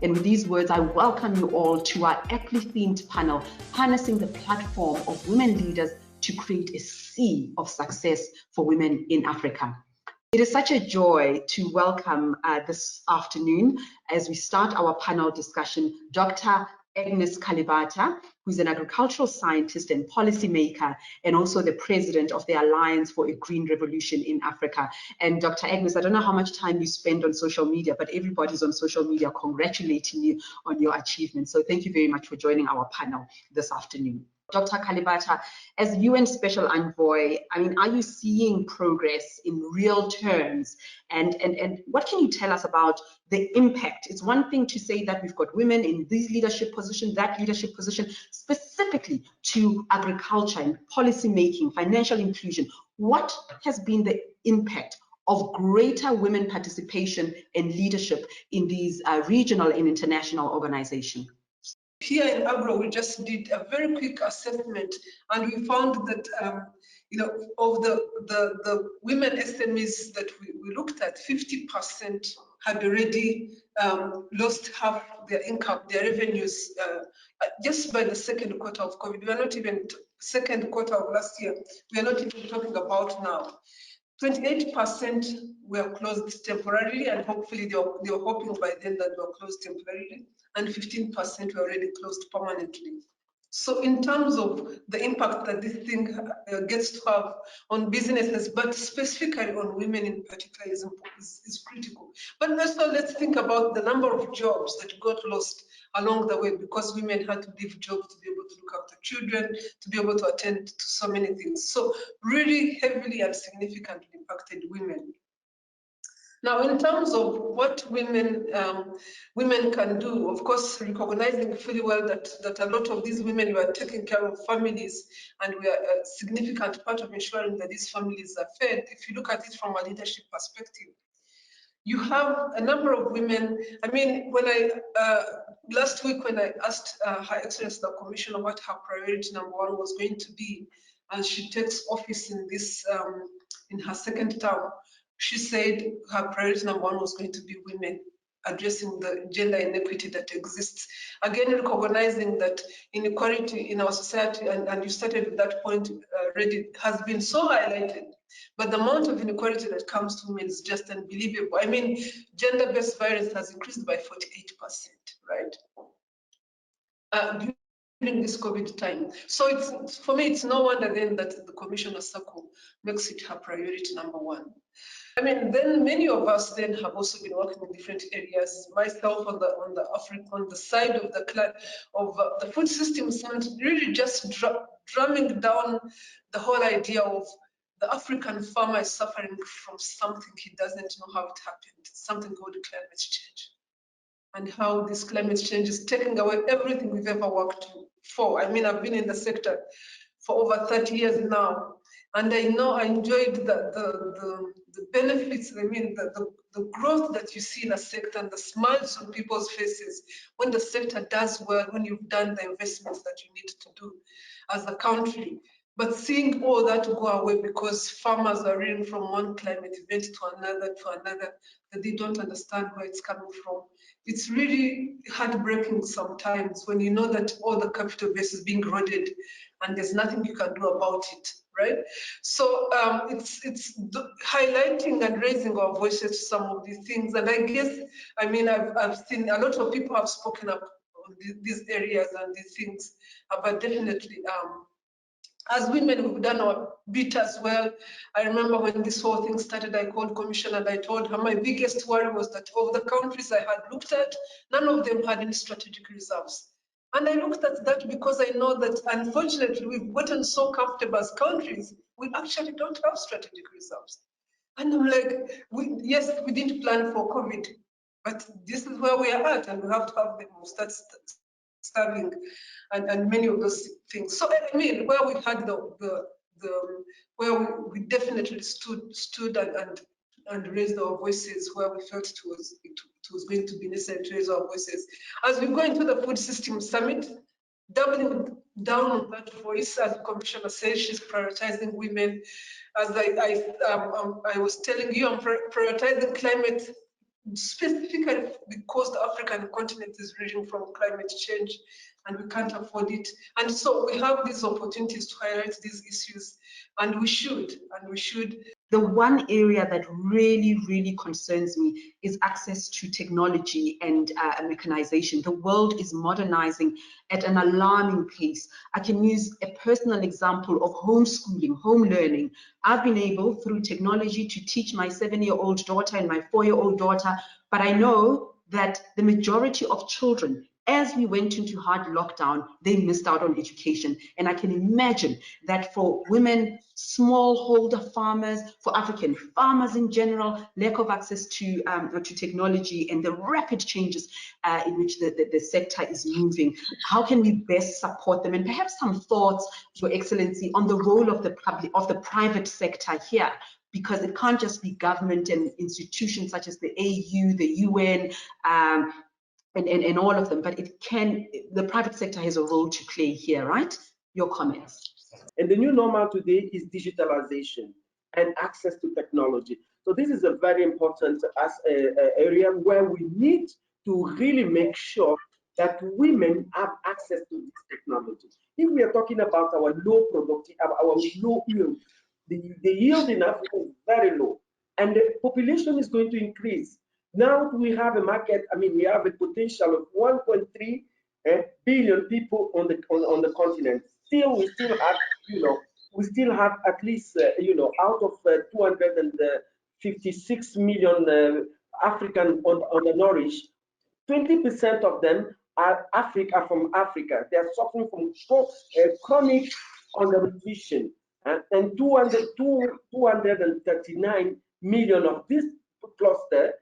And with these words, I welcome you all to our aptly themed panel, harnessing the platform of women leaders to create a sea of success for women in Africa. It is such a joy to welcome this afternoon, as we start our panel discussion, Dr. Agnes Kalibata, who's an agricultural scientist and policymaker, and also the president of the Alliance for a Green Revolution in Africa. And Dr. Agnes, I don't know how much time you spend on social media, but everybody's on social media congratulating you on your achievements. So thank you very much for joining our panel this afternoon. Dr. Kalibata, as UN Special Envoy, I mean, are you seeing progress in real terms? And what can you tell us about the impact? It's one thing to say that we've got women in these leadership positions, that leadership position, specifically to agriculture and policy making, financial inclusion. What has been the impact of greater women participation and leadership in these regional and international organizations? Here in AGRA, we just did a very quick assessment, and we found that of the women SMEs that we looked at, 50% had already lost half their income, their revenues, just by the second quarter of COVID. We are not even second quarter of last year. We are not even talking about now. 28% were closed temporarily, and hopefully they were hoping by then that they were closed temporarily, and 15% were already closed permanently. So in terms of the impact that this thing gets to have on businesses, but specifically on women in particular, is critical. But also let's think about the number of jobs that got lost along the way because women had to leave jobs to be able to look after children, to be able to attend to so many things. So really heavily and significantly impacted women. Now, in terms of what women can do, of course, recognizing fully well that a lot of these women were taking care of families and were a significant part of ensuring that these families are fed. If you look at it from a leadership perspective, you have a number of women. I mean, when last week when I asked Her Excellency the Commissioner what her priority number one was going to be, as she takes office in this in her second term, she said her priority number one was going to be women, addressing the gender inequity that exists. Again, recognizing that inequality in our society, and you started with that point, Redi, has been so highlighted, but the amount of inequality that comes to women is just unbelievable. I mean, gender-based violence has increased by 48%, right? During this COVID time. So it's, for me, it's no wonder then that the Commissioner Sacko makes it her priority number one. I mean, then many of us then have also been working in different areas. Myself on the side of the food system summit, really just drumming down the whole idea of the African farmer is suffering from something he doesn't know how it happened, something called climate change, and how this climate change is taking away everything we've ever worked for. I mean, I've been in the sector for over 30 years now, and I know I enjoyed the benefits. I mean, the growth that you see in a sector and the smiles on people's faces when the sector does well, when you've done the investments that you need to do as a country. But seeing all that go away because farmers are reeling from one climate event to another, that they don't understand where it's coming from. It's really heartbreaking sometimes when you know that all the capital base is being eroded and there's nothing you can do about it, right? So it's highlighting and raising our voices to some of these things. And I guess, I mean, I've seen a lot of people have spoken up on these areas and these things, but definitely, as women, we've done our bit as well. I remember when this whole thing started, I called Commissioner and I told her my biggest worry was that of the countries I had looked at, none of them had any strategic reserves. And I looked at that because I know that, unfortunately, we've gotten so comfortable as countries, we actually don't have strategic reserves. And I'm like, yes, we didn't plan for COVID, but this is where we are at, and we have to have them start starving and many of those things. So I mean, where we had where we definitely stood and raised our voices, where we felt it was going to be necessary to raise our voices. As we go into the Food System Summit, doubling down on that voice, as the Commissioner says, she's prioritizing women. As I was telling you, I'm prioritizing climate specifically because the African continent is reeling from climate change and we can't afford it. And so we have these opportunities to highlight these issues, and we should. The one area that really, really concerns me is access to technology and mechanization. The world is modernizing at an alarming pace. I can use a personal example of homeschooling, home learning. I've been able, through technology, to teach my 7-year-old daughter and my 4-year-old daughter, but I know that the majority of children, as we went into hard lockdown, they missed out on education. And I can imagine that for women, smallholder farmers, for African farmers in general, lack of access to technology and the rapid changes in which the sector is moving. How can we best support them? And perhaps some thoughts, Your Excellency, on the role of the private sector here, because it can't just be government and institutions such as the AU, the UN, and all of them, but the private sector has a role to play here, right? Your comments. And the new normal today is digitalization and access to technology. So this is a very important area where we need to really make sure that women have access to this technology. If we are talking about our low productivity, our low yield, the yield in Africa is very low, and the population is going to increase. Now we have a market, we have a potential of 1.3 billion people on the continent. We still have at least, out of 256 million African undernourished, 20% of them are from Africa. They are suffering from chronic undernutrition, and 239 million of this cluster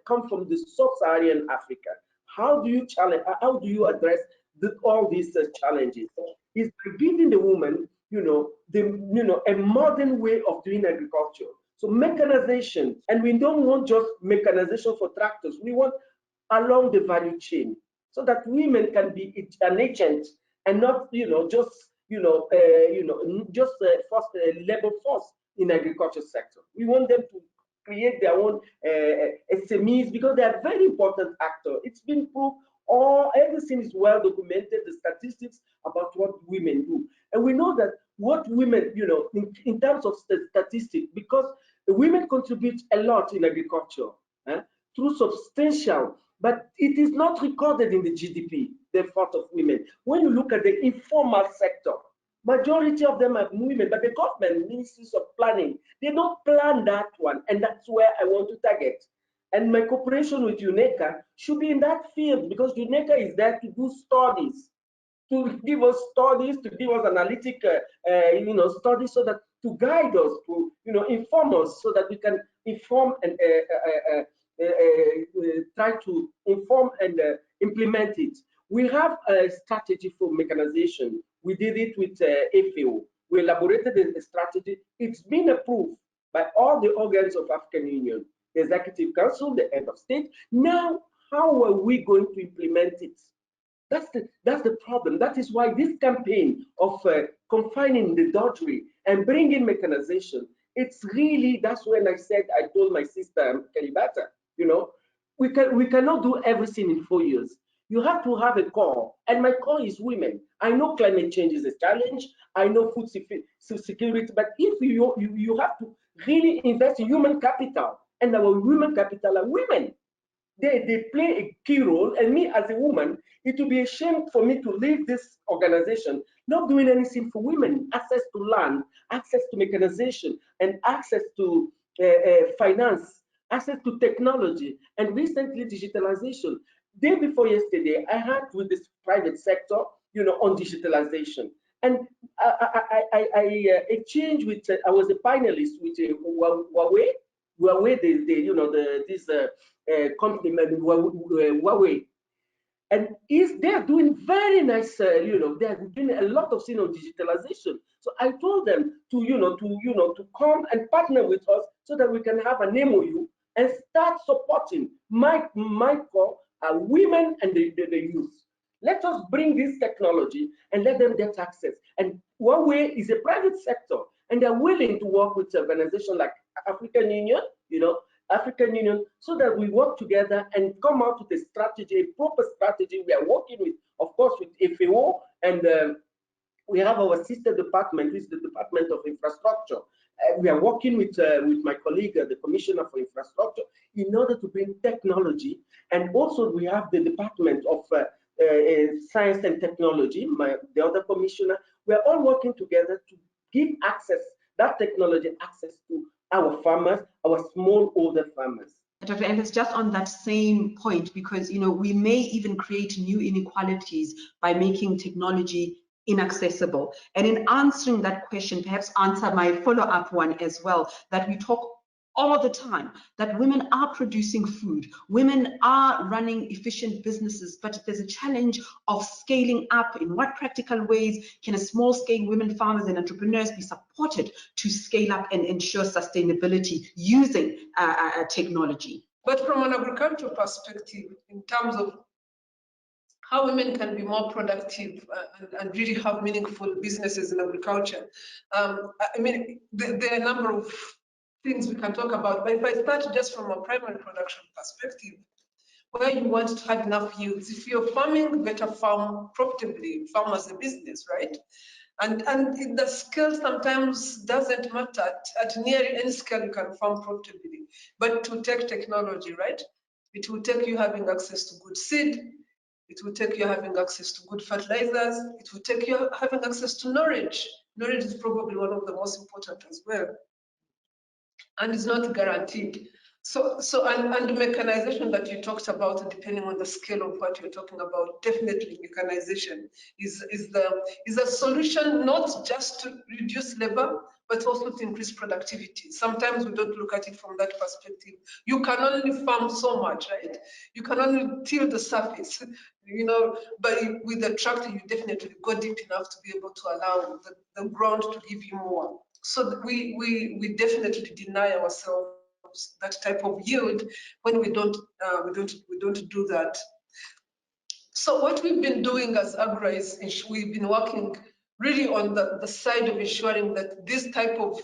come from the sub-Saharan Africa. How do you address all these challenges? Is by giving the woman, a modern way of doing agriculture. So mechanization, and we don't want just mechanization for tractors. We want along the value chain, so that women can be an agent and not, just labor force in agriculture sector. We want them to create their own SMEs, because they are very important actor. It's been proved, everything is well documented, the statistics about what women do. And we know that what women, in terms of statistics, because women contribute a lot in agriculture, through substantial, but it is not recorded in the GDP, the effort of women. When you look at the informal sector, majority of them are women, but the government, ministries of planning, they don't plan that one, and that's where I want to target. And my cooperation with UNECA should be in that field, because UNECA is there to do studies, to give us studies, to give us analytic, studies, so that to guide us, to inform us, so that we can inform and try to inform and implement it. We have a strategy for mechanization. We did it with FAO. We elaborated a strategy. It's been approved by all the organs of African Union, the Executive Council, the head of state. Now, how are we going to implement it? That's the problem. That is why this campaign of confining the dodgery and bringing mechanization, it's really, that's when I told my sister, Kalibata, we cannot do everything in 4 years. You have to have a core, and my core is women. I know climate change is a challenge. I know food security, but if you have to really invest in human capital, and our human capital are women. They play a key role, and me as a woman, it would be a shame for me to leave this organization not doing anything for women. Access to land, access to mechanization, and access to finance, access to technology, and recently digitalization. Day before yesterday, I had with this private sector, on digitalization, and I exchanged with. I was a panelist with Huawei. This company, Huawei, and they are doing very nice. They are doing a lot of things on digitalization. So I told them to come and partner with us, so that we can have an MOU and start supporting my core. Women and the youth. Let us bring this technology and let them get access. And Huawei is a private sector, and they're willing to work with organizations like African Union, African Union, so that we work together and come out with a strategy, a proper strategy. We are working with, of course, with FAO, and we have our sister department, which is the Department of Infrastructure. We are working with my colleague, the Commissioner for Infrastructure, in order to bring technology. And also we have the Department of Science and Technology, the other commissioner. We are all working together to give access, that technology access to our farmers, our smallholder farmers. Dr. Agnes, just on that same point, because we may even create new inequalities by making technology inaccessible. And in answering that question, perhaps answer my follow-up one as well, that we talk all the time that women are producing food, women are running efficient businesses, but there's a challenge of scaling up. In what practical ways can a small-scale women farmers and entrepreneurs be supported to scale up and ensure sustainability using technology? But from an agricultural perspective, in terms of how women can be more productive and really have meaningful businesses in agriculture, I mean, there are a number of things we can talk about, but if I start just from a primary production perspective, where you want to have enough yields, if you're farming, better farm profitably, farm as a business, right? And the scale sometimes doesn't matter. At nearly any scale, you can farm profitably, but it will take technology, right? It will take you having access to good seed. It will take you having access to good fertilizers. It will take you having access to knowledge. Knowledge is probably one of the most important as well, and it's not guaranteed. So the mechanization that you talked about, depending on the scale of what you're talking about, definitely mechanization is a solution, not just to reduce labor, but also to increase productivity. Sometimes we don't look at it from that perspective. You can only farm so much, right? You can only till the surface, but with the tractor, you definitely go deep enough to be able to allow the ground to give you more. So we definitely deny ourselves that type of yield when we don't do that. So what we've been doing as AGRA is we've been working really on the side of ensuring that this type of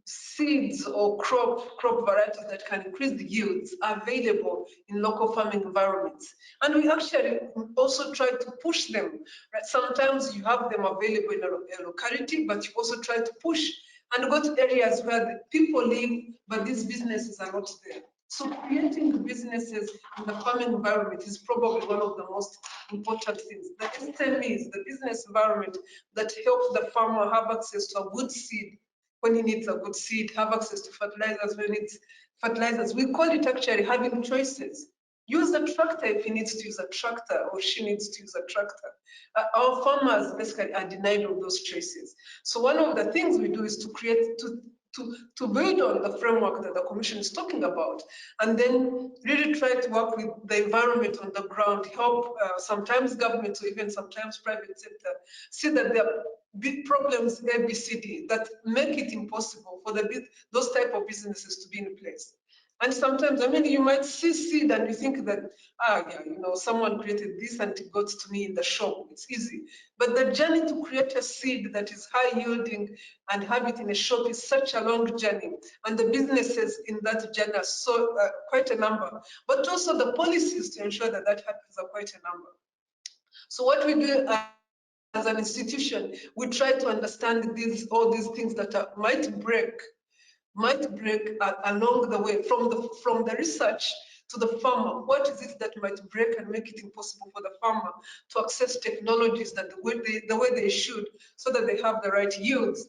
seeds or crop varieties that can increase the yields are available in local farming environments. And we actually also try to push them, right? Sometimes you have them available in a locality, but you also try to push and go to areas where the people live, but these businesses are not there. So creating businesses in the farming environment is probably one of the most important things. The SMEs, the business environment that helps the farmer have access to a good seed when he needs a good seed, have access to fertilizers when he needs fertilizers. We call it actually having choices. Use a tractor if he needs to use a tractor or she needs to use a tractor. Our farmers basically are denied of those choices. So one of the things we do is to create, to build on the framework that the Commission is talking about, and then really try to work with the environment on the ground, help sometimes government or even sometimes private sector see that there are big problems in ABCD that make it impossible for those type of businesses to be in place. And sometimes, I mean, you might see seed and you think that, someone created this and it got to me in the shop. It's easy. But the journey to create a seed that is high yielding and have it in a shop is such a long journey. And the businesses in that journey are so quite a number. But also the policies to ensure that that happens are quite a number. So what we do as an institution, we try to understand all these things that might break along the way from the research to the farmer. What is it that might break and make it impossible for the farmer to access technologies that the way they should, so that they have the right yields?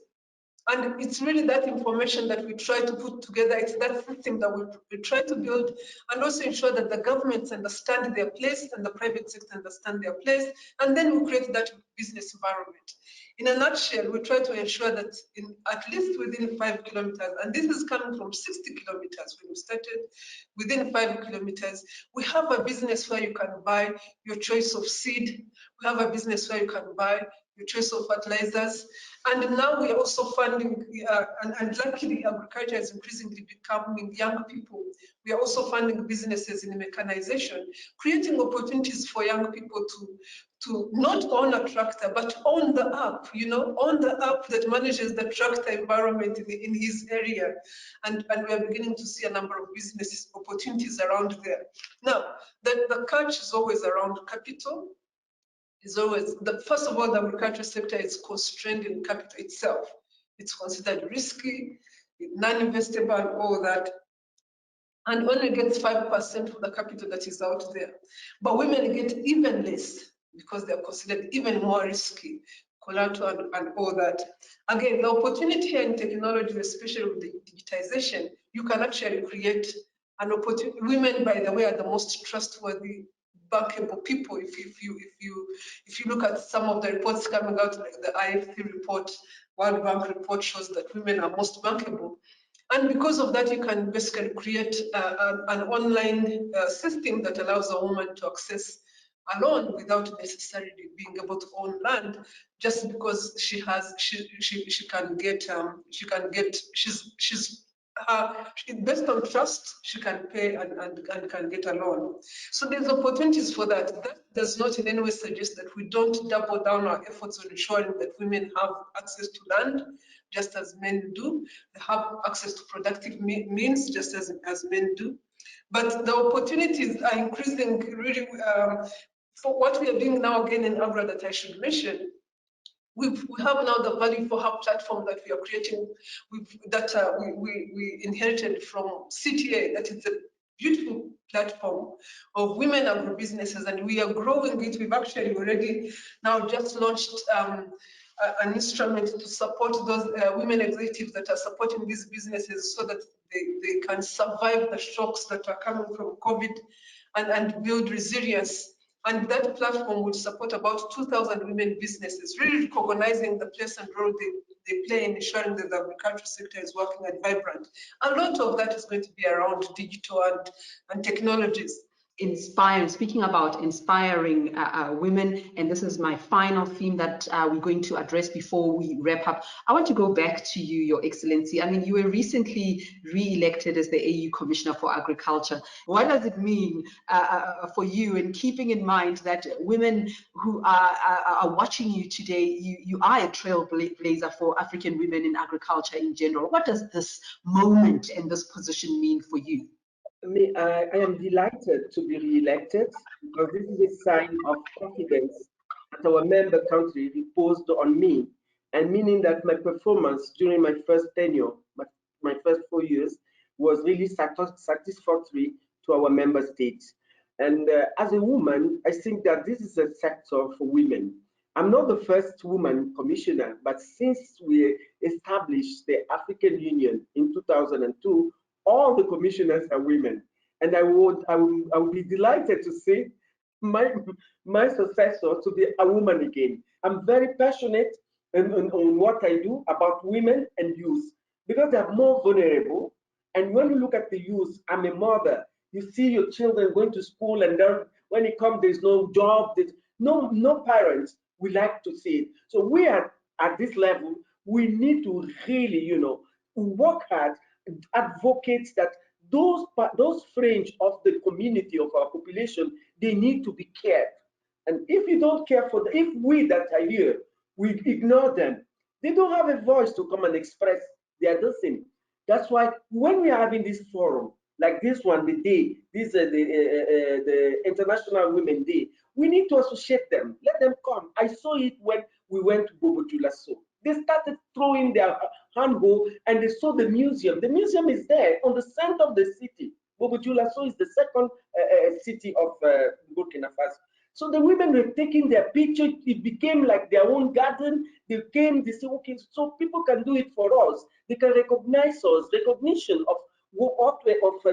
And it's really that information that we try to put together. It's that system that we try to build, and also ensure that the governments understand their place and the private sector understand their place, and then we create that business environment. In a nutshell, we try to ensure that at least within 5 kilometers, and this is coming from 60 kilometers when we started, within 5 kilometers, we have a business where you can buy your choice of seed. We have a business where you can buy the choice of fertilizers. And now we are also funding, and luckily agriculture is increasingly becoming young people. We are also funding businesses in mechanization, creating opportunities for young people to not own a tractor, but own the app, own the app that manages the tractor environment in his area. And we are beginning to see a number of business opportunities around there. Now, the catch is always around capital. Is always, first of all, the agriculture sector is constrained in capital itself. It's considered risky, non-investable, and all that, and only gets 5% of the capital that is out there. But women get even less because they are considered even more risky, collateral and all that. Again, the opportunity here in technology, especially with the digitization, you can actually create an opportunity. Women, by the way, are the most trustworthy, bankable people. If you look at some of the reports coming out, like the IFC report, World Bank report shows that women are most bankable. And because of that, you can basically create an online system that allows a woman to access a loan without necessarily being able to own land, just because she can get based on trust, she can pay and can get a loan. So there's opportunities for that. That does not in any way suggest that we don't double down our efforts on ensuring that women have access to land, just as men do. They have access to productive means, just as men do. But the opportunities are increasing really. For what we are doing now again in AGRA that I should mention, we have now the Value for Her platform that we are creating, we inherited from CTA. That is a beautiful platform of women agribusinesses, and we are growing it. We've actually already now just launched an instrument to support those women executives that are supporting these businesses so that they can survive the shocks that are coming from COVID and build resilience. And that platform would support about 2,000 women businesses, really recognizing the place and role they play in ensuring that the agricultural sector is working and vibrant. A lot of that is going to be around digital and technologies. Speaking about inspiring women, and this is my final theme that we're going to address before we wrap up. I want to go back to you, Your Excellency. I mean, you were recently re-elected as the AU Commissioner for Agriculture. What does it mean for you, in keeping in mind that women who are watching you today, you are a trailblazer for African women in agriculture in general? What does this moment and this position mean for you? I am delighted to be re-elected because this is a sign of confidence that our member country reposed on me, and meaning that my performance during my first tenure, my first 4 years, was really satisfactory to our member states. And as a woman, I think that this is a sector for women. I'm not the first woman commissioner, but since we established the African Union in 2002, all the commissioners are women, and I would be delighted to see my successor to be a woman again. I'm very passionate on what I do about women and youth because they are more vulnerable. And when you look at the youth, I'm a mother. You see your children going to school, and then when it comes, there's no job. There's no parents we like to see it. So we are at this level. We need to really, work hard. Advocates that those fringe of the community of our population, they need to be cared. And if you don't care for them, if we that are here, we ignore them, they don't have a voice to come and express their thing. That's why when we are having this forum, like this one, the International Women Day, we need to associate them. Let them come. I saw it when we went to Bobo-Dioulasso. They started throwing their handball and they saw the museum. The museum is there on the center of the city. Bobo-Dioulasso is the second city of Burkina Faso. So the women were taking their picture. It became like their own garden. They say, okay, so people can do it for us. They can recognize us, recognition of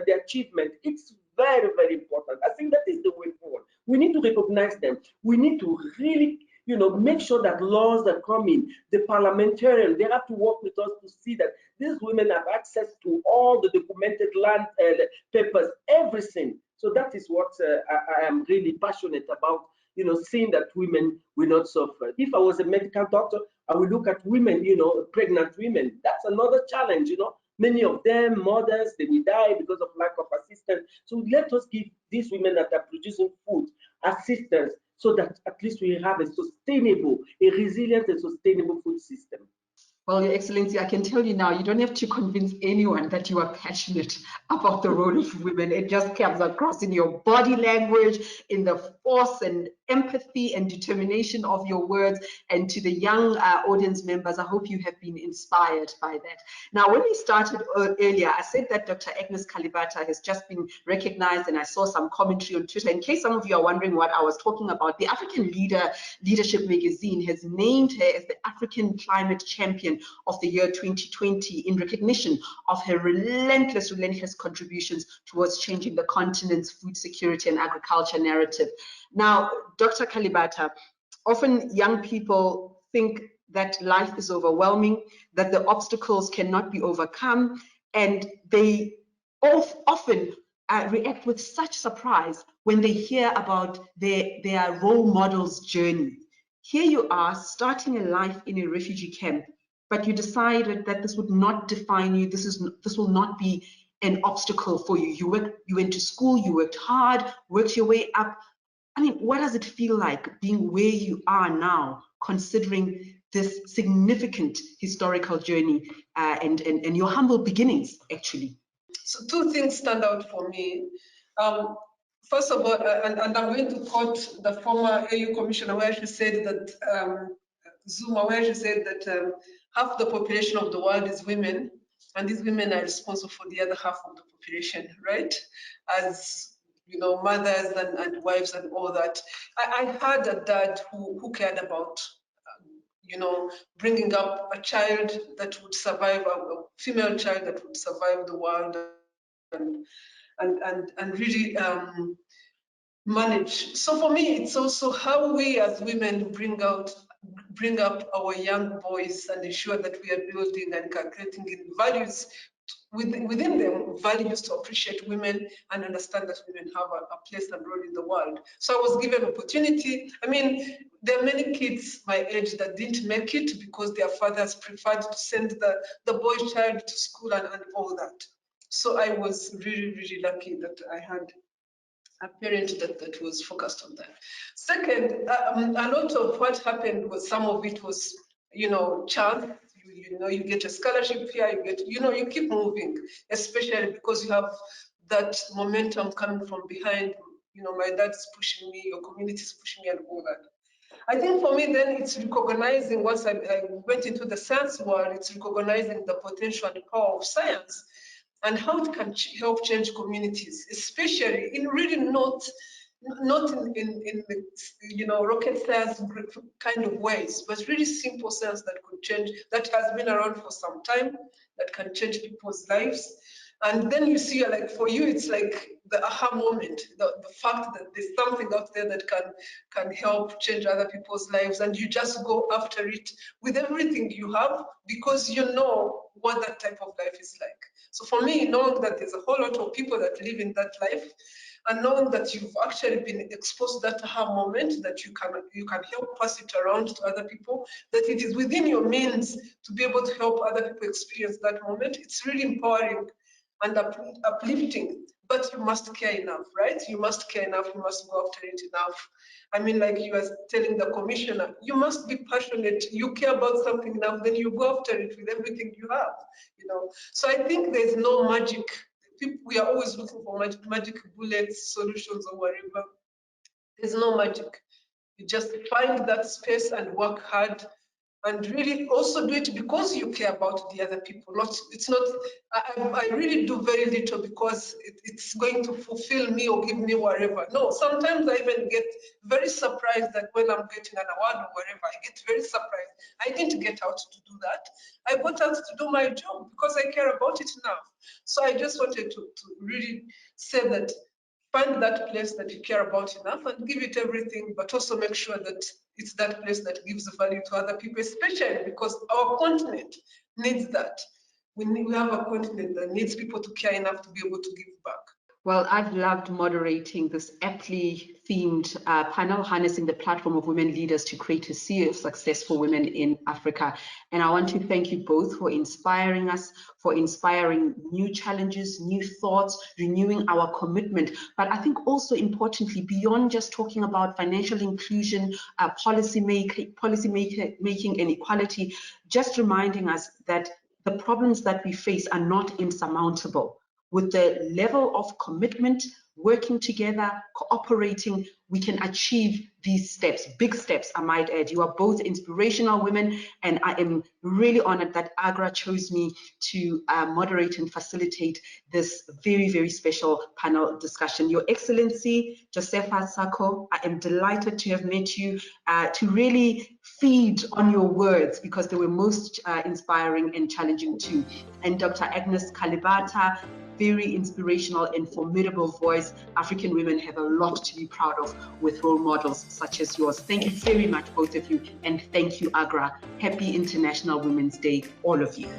their achievement. It's very, very important. I think that is the way forward. We need to recognize them. We need to really make sure that laws that come in, the parliamentarians, they have to work with us to see that these women have access to all the documented land papers, everything. So that is what I am really passionate about, seeing that women will not suffer. If I was a medical doctor, I will look at women, pregnant women. That's another challenge, Many of them, mothers, they will die because of lack of assistance. So let us give these women that are producing food assistance so that at least we have a sustainable, a resilient and sustainable food system. Well, Your Excellency, I can tell you now, you don't have to convince anyone that you are passionate about the role of women. It just comes across in your body language, in the force and empathy and determination of your words. And to the young audience members, I hope you have been inspired by that. Now, when we started earlier, I said that Dr. Agnes Kalibata has just been recognized, and I saw some commentary on Twitter. In case some of you are wondering what I was talking about, the African Leadership magazine has named her as the African Climate Champion of the year 2020 in recognition of her relentless contributions towards changing the continent's food security and agriculture narrative. Now, Dr. Kalibata, often young people think that life is overwhelming, that the obstacles cannot be overcome, and they often react with such surprise when they hear about their role models' journey. Here you are starting a life in a refugee camp, but you decided that this would not define you. This will not be an obstacle for you. You went to school, you worked hard, worked your way up. I mean, what does it feel like being where you are now, considering this significant historical journey and your humble beginnings, actually? So two things stand out for me. First of all, and I'm going to quote the former AU commissioner, where she said that, Zuma, where she said that half the population of the world is women, and these women are responsible for the other half of the population, right? As mothers and wives and all that. I had a dad who cared about, bringing up a child that would survive, a female child that would survive the world, and really manage. So for me, it's also how we as women bring up our young boys and ensure that we are building and calculating in values within them, values to appreciate women and understand that women have a place and role in the world. So I was given opportunity. I mean, there are many kids my age that didn't make it because their fathers preferred to send the boy child to school and all that. So I was really, really lucky that I had a parent that was focused on that. Second, a lot of what happened was, some of it was, chance. You get a scholarship here, you keep moving, especially because you have that momentum coming from behind. My dad's pushing me, your community is pushing me, and all that. I think for me, then, it's recognizing, once I went into the science world, it's recognizing the potential and power of science and how it can help change communities, especially in really not in rocket science kind of ways, but really simple science that could change, that has been around for some time, that can change people's lives. And then you see, like, for you, it's like the aha moment, the fact that there's something out there that can help change other people's lives, and you just go after it with everything you have because you know what that type of life is like. So for me, knowing that there's a whole lot of people that live in that life, and knowing that you've actually been exposed to that aha moment, that you can help pass it around to other people, that it is within your means to be able to help other people experience that moment, it's really empowering and uplifting. But you must care enough, right? You must care enough, you must go after it enough. I mean, like you were telling the commissioner, you must be passionate, you care about something enough, then you go after it with everything you have, So I think there's no magic. We are always looking for magic bullets, solutions, or whatever. There's no magic. You just find that space and work hard, and really also do it because you care about the other people. It's not. I really do very little because it's going to fulfill me or give me whatever. No, sometimes I even get very surprised that when I'm getting an award or whatever, I get very surprised. I didn't get out to do that. I got out to do my job because I care about it enough. So I just wanted to really say that, find that place that you care about enough and give it everything, but also make sure that it's that place that gives value to other people, especially because our continent needs that. We have a continent that needs people to care enough to be able to give back. Well, I've loved moderating this aptly themed panel, harnessing the platform of women leaders to create a sea of success for women in Africa. And I want to thank you both for inspiring us, for inspiring new challenges, new thoughts, renewing our commitment. But I think also importantly, beyond just talking about financial inclusion, policy making and equality, just reminding us that the problems that we face are not insurmountable. With the level of commitment, working together, cooperating, we can achieve these steps, big steps, I might add. You are both inspirational women, and I am really honored that AGRA chose me to moderate and facilitate this very, very special panel discussion. Your Excellency, Josefa Sacko, I am delighted to have met you, to really feed on your words because they were most inspiring and challenging too. And Dr. Agnes Kalibata, very inspirational and formidable voice. African women have a lot to be proud of with role models such as yours. Thank you very much, both of you, and thank you, AGRA. Happy International Women's Day, all of you.